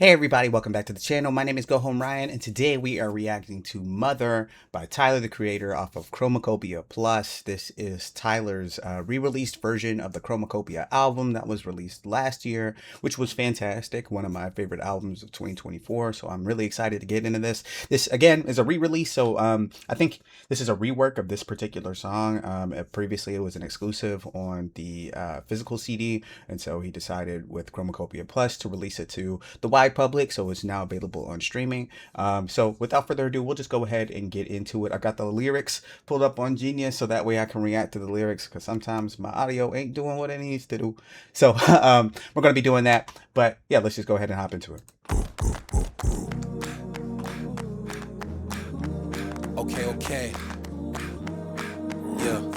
Hey everybody, welcome back to the channel. My name is Go Home Ryan, and today we are reacting to Mother by Tyler, the Creator, off of Chromacopia Plus. This is Tyler's re-released version of the Chromacopia album that was released last year, which was fantastic. One of my favorite albums of 2024, so I'm really excited to get into this. This, again, is a re-release, so I think this is a rework of this particular song. Previously, it was an exclusive on the physical CD, and so he decided with Chromacopia Plus to release it to the wide public, so it's now available on streaming. So without further ado, we'll just go ahead and get into it. I got the lyrics pulled up on Genius so that way I can react to the lyrics, because sometimes my audio ain't doing what it needs to do. So we're going to be doing that. But yeah, let's just go ahead and hop into it. Okay. Yeah.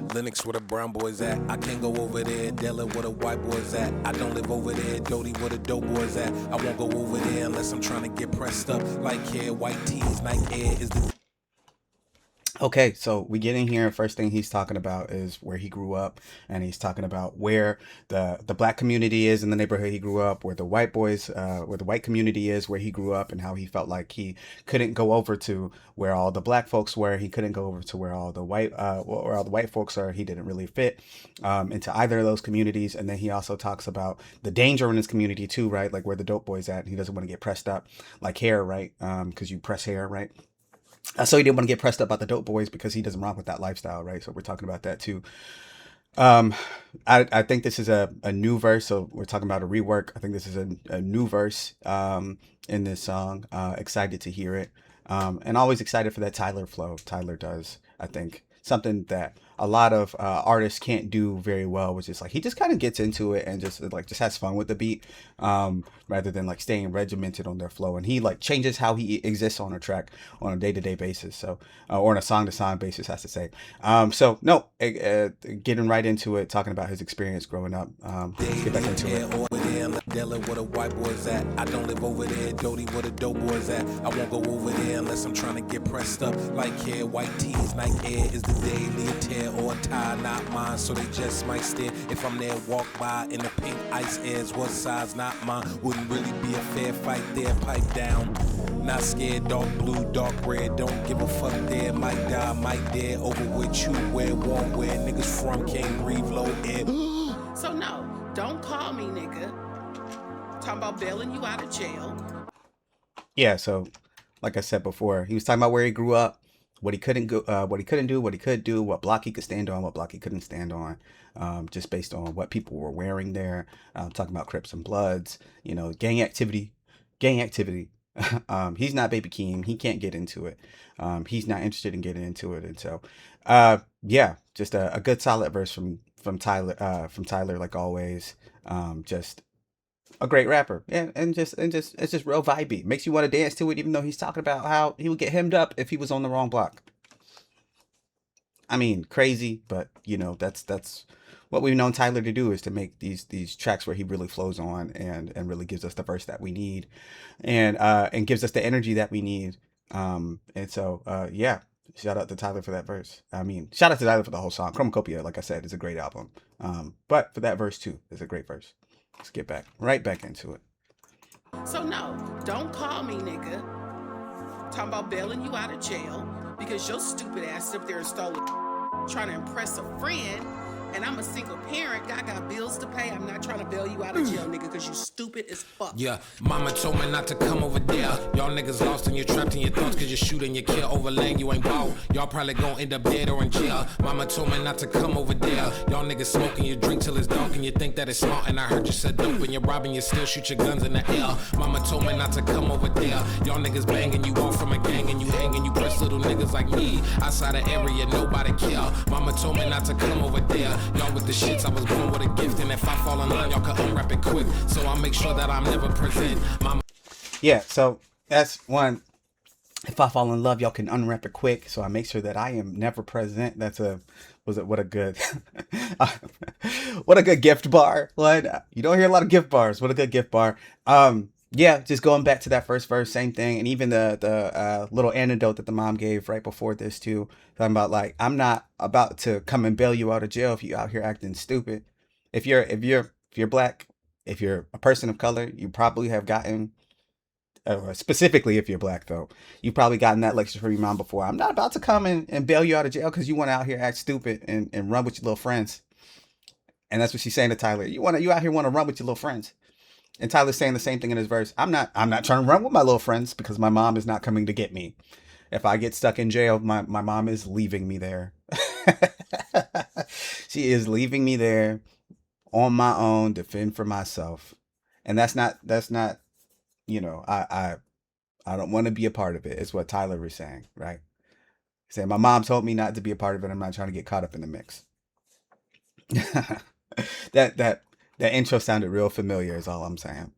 Linux where the brown boys at. I can't go over there. Della where the white boys at. I don't live over there. Doty where the dope boys at. I won't go over there unless I'm trying to get pressed up. Like hair, white tees, night air is the... Okay, so we get in here. First thing he's talking about is where he grew up, and he's talking about where the black community is in the neighborhood he grew up, where the white boys, where the white community is where he grew up, and how he felt like he couldn't go over to where all the black folks were. He couldn't go over to where all the white folks are. He didn't really fit into either of those communities. And then he also talks about the danger in his community too, right? Like where the dope boys at. He doesn't want to get pressed up like hair, right? Because you press hair, right? So he didn't want to get pressed up by the dope boys because he doesn't rock with that lifestyle, right? So we're talking about that too. Um, I think this is a new verse, so we're talking about a rework. I think this is a new verse in this song. Excited to hear it, and always excited for that Tyler flow. Tyler does, I think, something that a lot of artists can't do very well, which is like he just kind of gets into it and just has fun with the beat, rather than like staying regimented on their flow. And he like changes how he exists on a track on a day-to-day basis, so or on a song-to-song basis, has to say. So no, getting right into it, talking about his experience growing up. Let's get back into it. Della where the white boys at. I don't live over there. Doty where the dope boys at. I won't go over there unless I'm trying to get pressed up. Like hair, white tees, night air is the daily tear or a tie, not mine. So they just might stare if I'm there. Walk by in the pink ice airs. What size? Not mine. Wouldn't really be a fair fight there. Pipe down. Not scared. Dark blue, dark red. Don't give a fuck there. Might die, might dare. Over with you. Where won't where niggas from can't breathe low air. So no, don't call me nigga. Talking about bailing you out of jail. Yeah, so like I said before, he was talking about where he grew up, what he couldn't go, what he couldn't do, what he could do, what block he could stand on, what block he couldn't stand on, just based on what people were wearing there. Talking about Crips and Bloods, you know, gang activity, gang activity. He's not Baby Keem. He can't get into it. He's not interested in getting into it, and so, yeah, just a good solid verse from Tyler, like always. Just a great rapper, and just it's just real vibey. Makes you want to dance to it, even though he's talking about how he would get hemmed up if he was on the wrong block. I mean, crazy, but you know that's what we've known Tyler to do, is to make these tracks where he really flows on and really gives us the verse that we need, and gives us the energy that we need. And so yeah, shout out to Tyler for that verse. I mean, shout out to Tyler for the whole song. Chromacopia, like I said, is a great album. But for that verse too, is a great verse. Let's get right back into it. So no, don't call me nigga. Talking about bailing you out of jail because your stupid ass up there and stolen trying to impress a friend. And I'm a single parent. I got bills to pay. I'm not trying to bail you out of jail, nigga, because you stupid as fuck. Yeah, mama told me not to come over there. Y'all niggas lost and you're trapped in your thoughts because you're shooting your kill overlaying. You ain't ball. Y'all probably gonna end up dead or in jail. Mama told me not to come over there. Y'all niggas smoking your drink till it's dark and you think that it's smart. And I heard you said dope and you're robbing, you still shoot your guns in the air. Mama told me not to come over there. Y'all niggas banging you off from a gang and you hanging. You press little niggas like me. Outside the area, nobody care. Mama told me not to come over there. Y'all with the shits, I was born with a gift, and if I fall in line, y'all can unwrap it quick. So I'll make sure that I'm never present. Yeah, so that's one. If I fall in love, y'all can unwrap it quick. So I make sure that I am never present. That's what a good, what a good gift bar. What, you don't hear a lot of gift bars. What a good gift bar. Yeah, just going back to that first verse, same thing. And even the little anecdote that the mom gave right before this too, talking about like, I'm not about to come and bail you out of jail if you out here acting stupid. If you're black if you're a person of color, you probably have gotten, specifically if you're black though, you've probably gotten that lecture from your mom before. I'm not about to come and bail you out of jail because you want to out here act stupid and run with your little friends. And that's what she's saying to Tyler. You out here want to run with your little friends. And Tyler's saying the same thing in his verse. I'm not trying to run with my little friends because my mom is not coming to get me. If I get stuck in jail, my mom is leaving me there. She is leaving me there on my own to fend for myself. And that's not, I don't want to be a part of it. It's what Tyler was saying, right? He said, my mom told me not to be a part of it. I'm not trying to get caught up in the mix. that that that intro sounded real familiar is all I'm saying.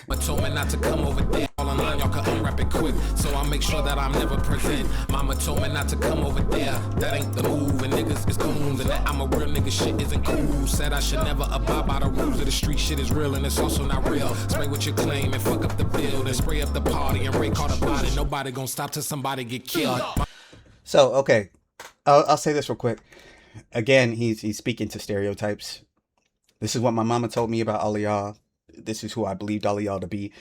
But told me not to come over there. All online, y'all can unwrap it quick. So I make sure that I'm never present. Mama told me not to come over there. That ain't the move, and niggas is coons. And that I'm a real nigga, shit isn't cool. Said I should never abide by the rules of the street. Shit is real, and it's also not real. Spray what you claim and fuck up the build. And spray up the party and rake all the body. Nobody gonna stop till somebody get killed. So, okay, I'll say this real quick. Again, he's speaking to stereotypes. This is what my mama told me about all of y'all. This is who I believed all of y'all to be.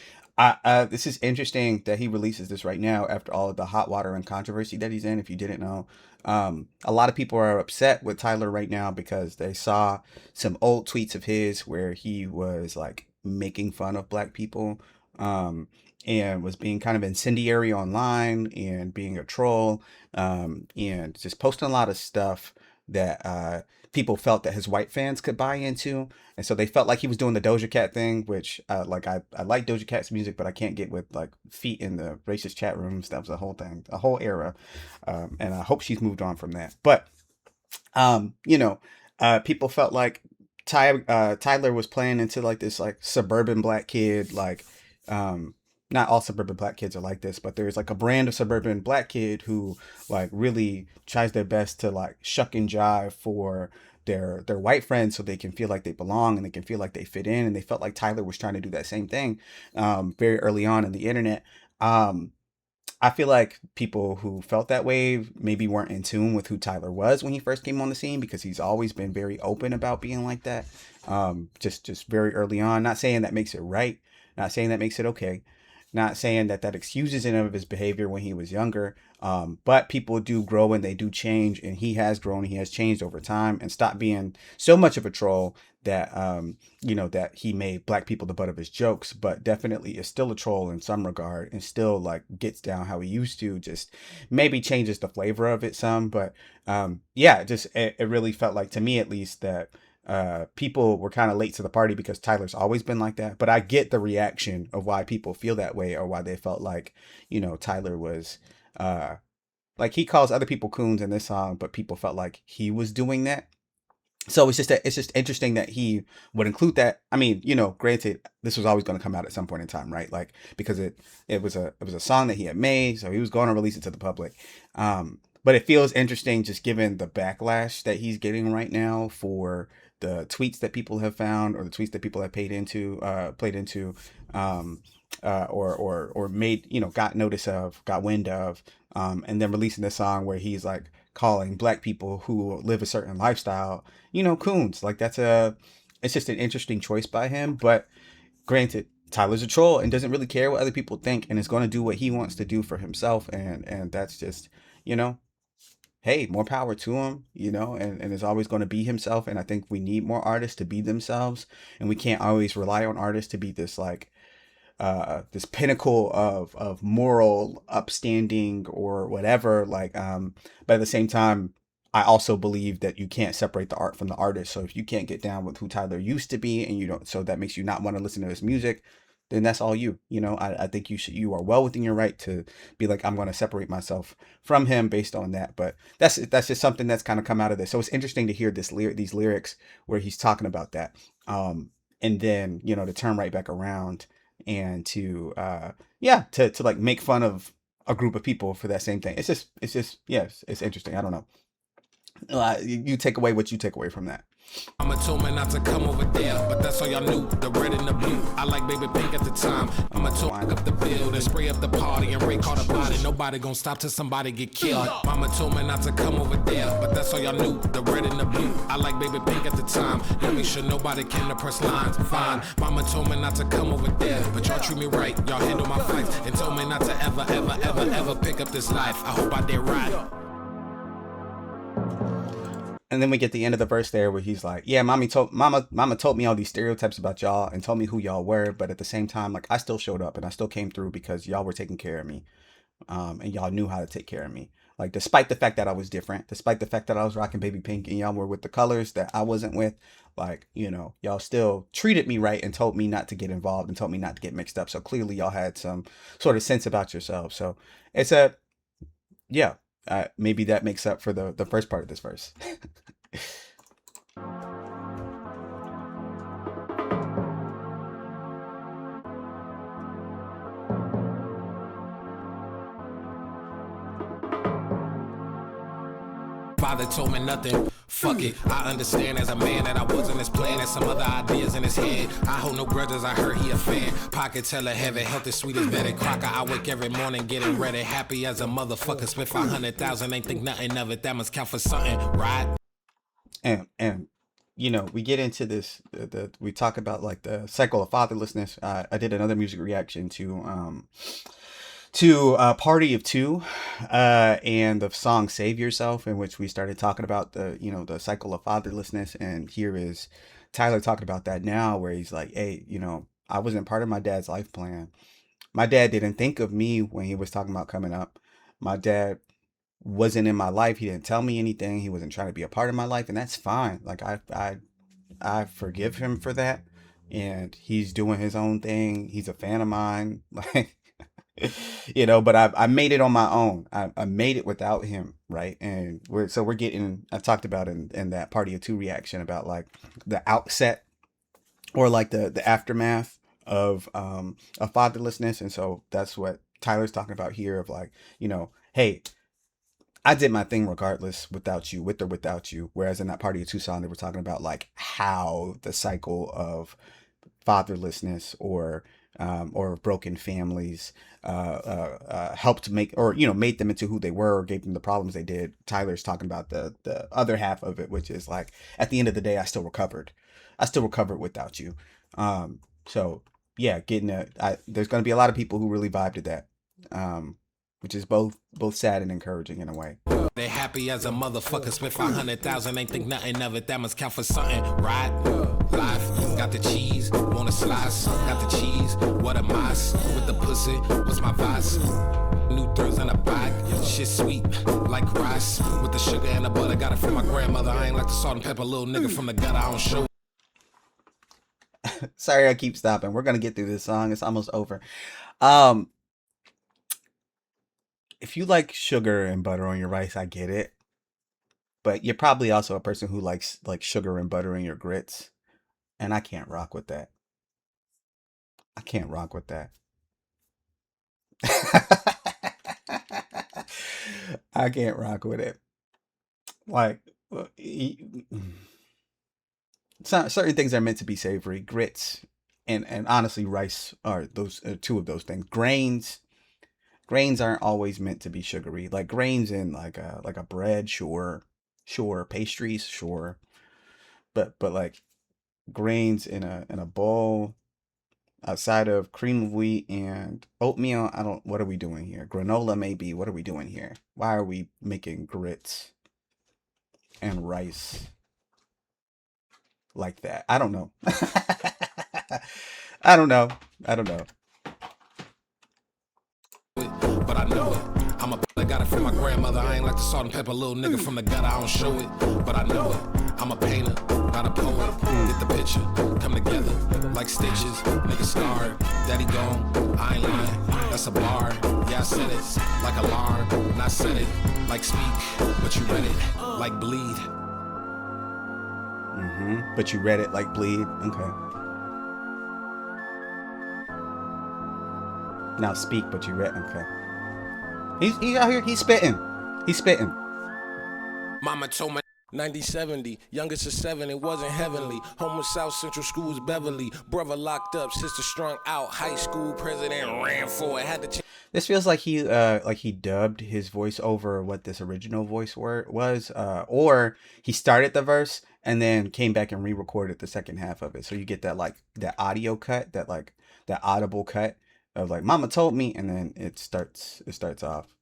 This is interesting that he releases this right now after all of the hot water and controversy that he's in. If you didn't know, a lot of people are upset with Tyler right now because they saw some old tweets of his where he was like making fun of black people, and was being kind of incendiary online and being a troll, and just posting a lot of stuff that people felt that his white fans could buy into. And so they felt like he was doing the Doja Cat thing, which like I like Doja Cat's music, but I can't get with like feet in the racist chat rooms. That was a whole thing, a whole era. And I hope she's moved on from that. But people felt like Tyler was playing into like this like suburban black kid, like not all suburban black kids are like this, but there's like a brand of suburban black kid who like really tries their best to like shuck and jive for their white friends so they can feel like they belong and they can feel like they fit in. And they felt like Tyler was trying to do that same thing very early on in the internet. I feel like people who felt that way maybe weren't in tune with who Tyler was when he first came on the scene, because he's always been very open about being like that. Just very early on. Not saying that makes it right. Not saying that makes it okay. Not saying that that excuses any of his behavior when he was younger. But people do grow and they do change, and he has grown. He has changed over time and stopped being so much of a troll that, that he made black people the butt of his jokes, but definitely is still a troll in some regard and still like gets down how he used to, just maybe changes the flavor of it some. But it really felt like, to me at least, that people were kind of late to the party because Tyler's always been like that. But I get the reaction of why people feel that way, or why they felt like, Tyler was like, he calls other people coons in this song, but people felt like he was doing that. So it's just interesting that he would include that. I mean, granted, this was always going to come out at some point in time, right? Like, because it was a song that he had made, so he was going to release it to the public. But it feels interesting just given the backlash that he's getting right now for the tweets that people have found, or the tweets that people have played into, or made, got notice of, got wind of, and then releasing this song where he's like calling black people who live a certain lifestyle, coons. Like, it's just an interesting choice by him. But granted, Tyler's a troll and doesn't really care what other people think, and is going to do what he wants to do for himself. And that's just, hey, more power to him, and is always going to be himself. And I think we need more artists to be themselves, and we can't always rely on artists to be this like this pinnacle of moral upstanding or whatever. Like, but at the same time, I also believe that you can't separate the art from the artist. So if you can't get down with who Tyler used to be, and you don't, so that makes you not want to listen to his music, then that's all you. I think you are well within your right to be like, I'm going to separate myself from him based on that. But that's just something that's kind of come out of this. So it's interesting to hear these lyrics where he's talking about that, and then to turn right back around and to like make fun of a group of people for that same thing. It's just yes, it's interesting. I don't know. You take away what you take away from that. Mama told me not to come over there, but that's all y'all knew. The red and the blue. I like baby pink at the time. Mama told me up the build and spray up the party and Ray caught a body. Nobody gon' stop till somebody get killed. Mama told me not to come over there, but that's all y'all knew. The red and the blue. I like baby pink at the time. Y'all make sure nobody came to press lines. Fine. Mama told me not to come over there, but y'all treat me right. Y'all handle my flights and told me not to ever pick up this life. I hope I did right. And then we get the end of the verse there where he's like, yeah, mama told me all these stereotypes about y'all and told me who y'all were, but at the same time, like, I still showed up and I still came through because y'all were taking care of me. And y'all knew how to take care of me. Like, despite the fact that I was different, despite the fact that I was rocking baby pink and y'all were with the colors that I wasn't with, like, you know, y'all still treated me right and told me not to get involved and told me not to get mixed up. So clearly y'all had some sort of sense about yourselves. So it's yeah, maybe that makes up for the first part of this verse. Father told me nothing. Fuck it. I understand as a man that I wasn't as planned as some other ideas in his head. I hold no grudges. I heard he a fan. Pocket teller heavy, health is sweet as Betty Crocker. I wake every morning getting ready, happy as a motherfucker. Spent 500,000, ain't think nothing of it. That must count for something, right? And you know, we get into this. We talk about like the cycle of fatherlessness. I did another music reaction to Party of Two, and the song Save Yourself, in which we started talking about the cycle of fatherlessness. And here is Tyler talking about that now, where he's like, hey, I wasn't part of my dad's life plan. My dad didn't think of me when he was talking about coming up. My dad wasn't in my life. He didn't tell me anything. He wasn't trying to be a part of my life, and that's fine. Like, I forgive him for that, and he's doing his own thing. He's a fan of mine. Like, but I made it on my own. I made it without him, right? And we're getting, I talked about in that Party of Two reaction about like the outset or like the aftermath of fatherlessness. And so that's what Tyler's talking about here, of like, hey, I did my thing regardless, without you, with or without you. Whereas in that Party of Two song, they were talking about like how the cycle of fatherlessness or broken families helped make, or made them into who they were, or gave them the problems they did. Tyler's talking about the other half of it, which is like, at the end of the day, I still recovered without you. So yeah, there's going to be a lot of people who really vibed to that, which is both sad and encouraging in a way. They happy as a motherfucker. Spent 500,000, ain't think nothing of it. That must count for something, right? Life got the cheese, wanna slice. Got the cheese, what a mess. With the pussy, what's my vice? New thrills in a bag, shit sweet like rice. With the sugar and the butter, got it from my grandmother. I ain't like the salt and pepper, little nigga from the gutter. I don't show. Sorry, I keep stopping. We're gonna get through this song. It's almost over. If you like sugar and butter on your rice, I get it. But you're probably also a person who likes like sugar and butter in your grits. And I can't rock with that. I can't rock with that. I can't rock with it. Like, certain things are meant to be savory. Grits and honestly, rice are those two of those things. Grains aren't always meant to be sugary. Like grains in like a bread, sure, pastries, sure, but like grains in a bowl outside of cream of wheat and oatmeal, what are we doing here? Granola maybe. What are we doing here? Why are we making grits and rice like that? I don't know. I don't know. But I know it. I got it from my grandmother. I ain't like the salt and pepper, little nigga from the gutter. I don't show it, but I know it. I'm a painter, not a poet. Get the picture, come together like stitches. Nigga scarred, daddy gone. I ain't lying, that's a bar. Yeah, I said it like alarm, and I said it like speak, but you read it like bleed. But you read it like bleed. Okay. Now speak, but you read. Okay. He's out here. He's spitting. Mama told me 90/70, youngest of 7, it wasn't heavenly. Home was South Central School was Beverly. Brother locked up, sister strung out. High school president ran for it. Had to change. This feels like he dubbed his voice over what this original voice was, or he started the verse and then came back and re-recorded the second half of it. So you get that like that audio cut, that audible cut of like "Mama told me," and then it starts off.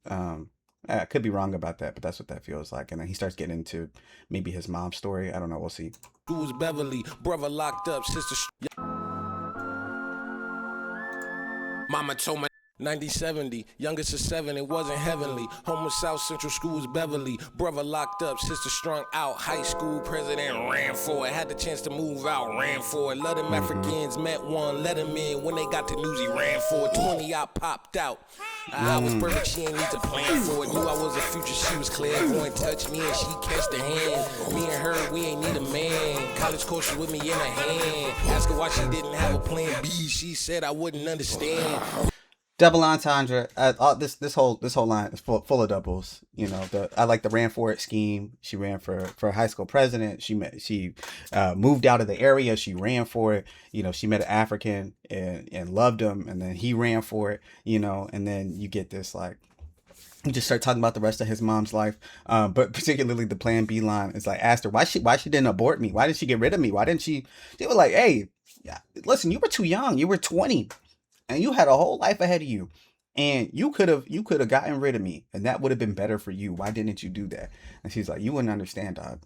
I could be wrong about that, but that's what that feels like. And then he starts getting into maybe his mom's story. I don't know. We'll see. School was Beverly. Brother locked up, sister. Mama told me. 90/70, youngest of 7, it wasn't heavenly. Home was South Central School was Beverly. Brother locked up, sister strung out. High school president ran for it. Had the chance to move out, ran for it. Let them Africans met one, let him in. When they got the news, he ran for it. 20, I popped out. I was perfect, she ain't need to plan for it. Knew I was a future, she was clairvoyant. Touch me and she catch the hand. Me and her, we ain't need a man. College coach with me in her hand. Ask her why she didn't have a plan B. She said I wouldn't understand. Double entendre. This whole line is full of doubles. You know, I like the ran for it scheme. She ran for high school president. She moved out of the area. She ran for it. You know, she met an African and loved him, and then he ran for it. You know, and then you get this like. You just start talking about the rest of his mom's life, but particularly the Plan B line. It's like asked her why she didn't abort me. Why did she get rid of me? Why didn't she? They were like, hey, yeah, listen, you were too young. You were 20. And you had a whole life ahead of you, and you could have gotten rid of me, and that would have been better for you. Why didn't you do that? And she's like, you wouldn't understand, dog.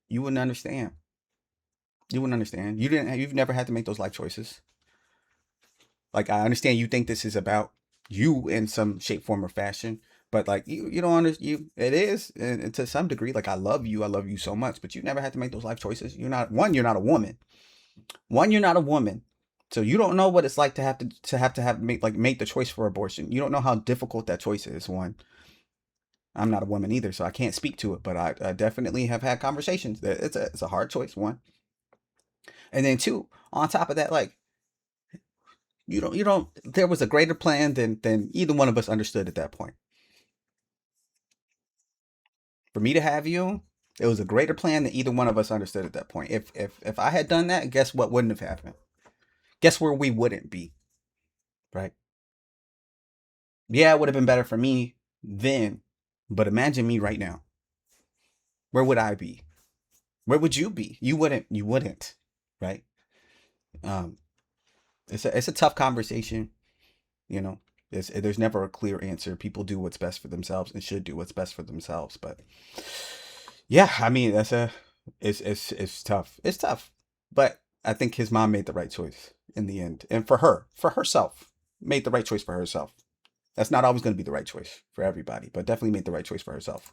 You wouldn't understand. You wouldn't understand. You've never had to make those life choices. Like, I understand you think this is about you in some shape, form, or fashion, but like you don't understand. It is, and to some degree. Like, I love you so much, but you never had to make those life choices. You're not a woman. You're not a woman, so you don't know what it's like to have make the choice for abortion. You don't know how difficult that choice is. One, I'm not a woman either, so I can't speak to it, but I definitely have had conversations that it's a hard choice. One, and then two, on top of that, like you don't. There was a greater plan than either one of us understood at that point. For me to have you, it was a greater plan than either one of us understood at that point. If I had done that, guess what wouldn't have happened? Guess where we wouldn't be, right? Yeah, it would have been better for me then, but imagine me right now. Where would I be? Where would you be? You wouldn't, right? Um, it's a tough conversation, you know. There's never a clear answer. People do what's best for themselves and should do what's best for themselves, but yeah, I mean it's tough. It's tough, but I think his mom made the right choice in the end, and for herself, made the right choice for herself. That's not always going to be the right choice for everybody, but definitely made the right choice for herself.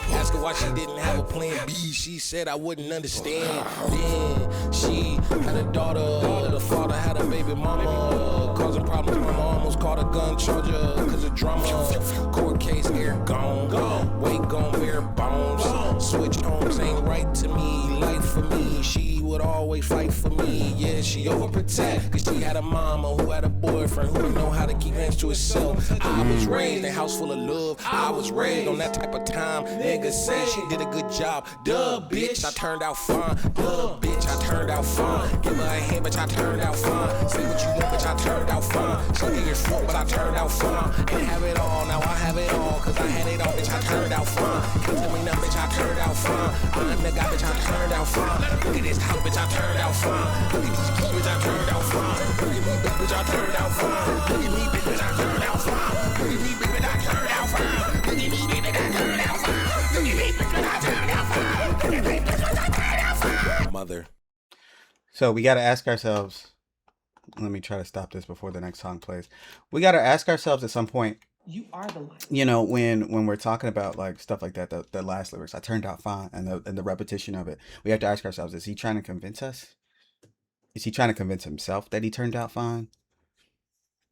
Ask her why she didn't have a plan B. She said I wouldn't understand. Then she had a daughter. The father had a baby mama. Causing problems. Mama almost caught a gun charger because of drama. Court case, air gone. Weight gone, bare bones. Switch homes ain't right to me. Life for me. She would always fight for me. Yeah, she overprotect. Cause she had a mama who had a boyfriend who didn't know how to keep hands to herself. I was raised in a house full of love. I was raised on that type of time. Niggas say she did a good job. Duh, bitch, I turned out fine. Duh, bitch, I turned out fine. Give her a hand, bitch, I turned out fine. Say what you want, bitch, I turned out fine. She give your fuck, but I turned out fine. Ain't have it all, now I have it all. Cause I had it all, bitch, I turned out fine. Can't tell me nothing, bitch, I turned out fine. I'm the guy, bitch, I turned out fine. Look at this house, bitch, I turned out fine. Look at these keys, bitch, I turned out fine. Look at me, bitch, I turned out fine. Look at me, bitch, I turned out fine. Look at me, bitch, I turned out fine. Look at me, bitch, I turned out fine. Look at me, bitch, I turned out fine. Look at me, bitch, I turned out fine. Mother. So we got to ask ourselves, let me try to stop this before the next song plays. We got to ask ourselves at some point, You are the light. you know, when we're talking about like stuff like that, the last lyrics, I turned out fine, and the repetition of it, we have to ask ourselves, is he trying to convince us? Is he trying to convince himself that he turned out fine?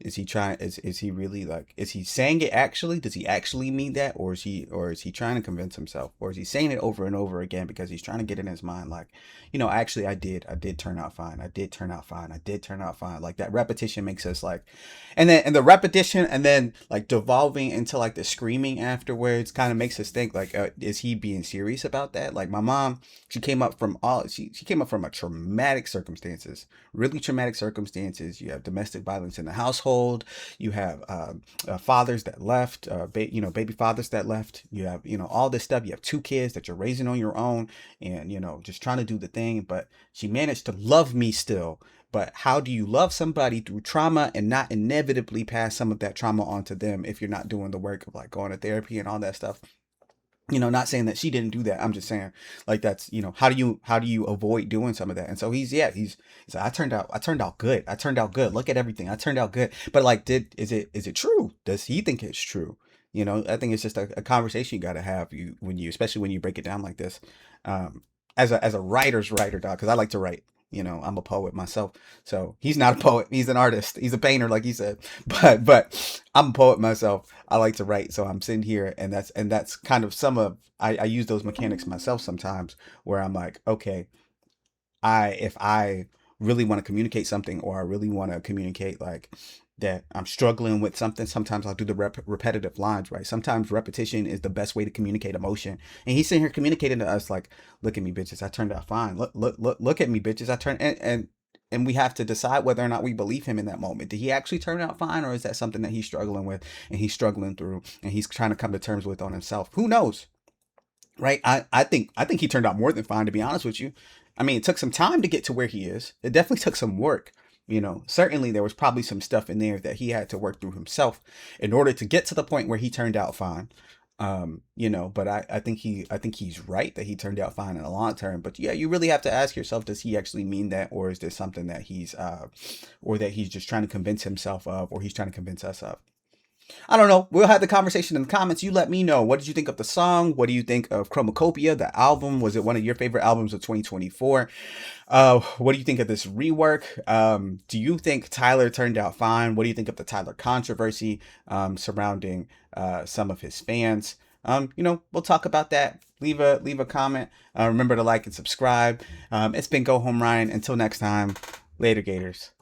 Is he trying? Is he really like? Is he saying it actually? Does he actually mean that, or is he trying to convince himself, or is he saying it over and over again because he's trying to get in his mind like, actually I did turn out fine. I did turn out fine. I did turn out fine. Like that repetition makes us like, and the repetition and then like devolving into like the screaming afterwards kind of makes us think like, is he being serious about that? Like my mom, she came up from a traumatic circumstances, really traumatic circumstances. You have domestic violence in the household. You have fathers that left, baby fathers that left. You have, all this stuff. You have two kids that you're raising on your own and, just trying to do the thing. But she managed to love me still. But how do you love somebody through trauma and not inevitably pass some of that trauma onto them if you're not doing the work of like going to therapy and all that stuff? Not saying that she didn't do that. I'm just saying like that's, how do you avoid doing some of that? And so he's like, I turned out good. I turned out good. Look at everything. I turned out good. But like, is it true? Does he think it's true? I think it's just a conversation you got to have especially when you break it down like this. Um, as a writer's writer, dog, because I like to write. I'm a poet myself. So he's not a poet. He's an artist. He's a painter, like he said. But I'm a poet myself. I like to write. So I'm sitting here, and that's kind of some of I use those mechanics myself sometimes, where I'm like, okay, if I really want to communicate something, or I really want to communicate like that I'm struggling with something, sometimes I'll do the repetitive lines, right? Sometimes repetition is the best way to communicate emotion. And he's sitting here communicating to us like, look at me, bitches, I turned out fine. Look at me, bitches, I turned and we have to decide whether or not we believe him in that moment. Did he actually turn out fine, or is that something that he's struggling with and he's struggling through and he's trying to come to terms with on himself? Who knows? Right? I think he turned out more than fine, to be honest with you. I mean, it took some time to get to where he is. It definitely took some work. Certainly there was probably some stuff in there that he had to work through himself in order to get to the point where he turned out fine. But I think he's right that he turned out fine in the long term. But yeah, you really have to ask yourself, does he actually mean that, or is this something that or that he's just trying to convince himself of, or he's trying to convince us of? I don't know. We'll have the conversation in the comments. You let me know. What did you think of the song? What do you think of Chromacopia, the album? Was it one of your favorite albums of 2024? What do you think of this rework? Do you think Tyler turned out fine? What do you think of the Tyler controversy surrounding some of his fans? We'll talk about that. Leave a comment. Remember to like and subscribe. It's been Go Home Ryan. Until next time, later, Gators.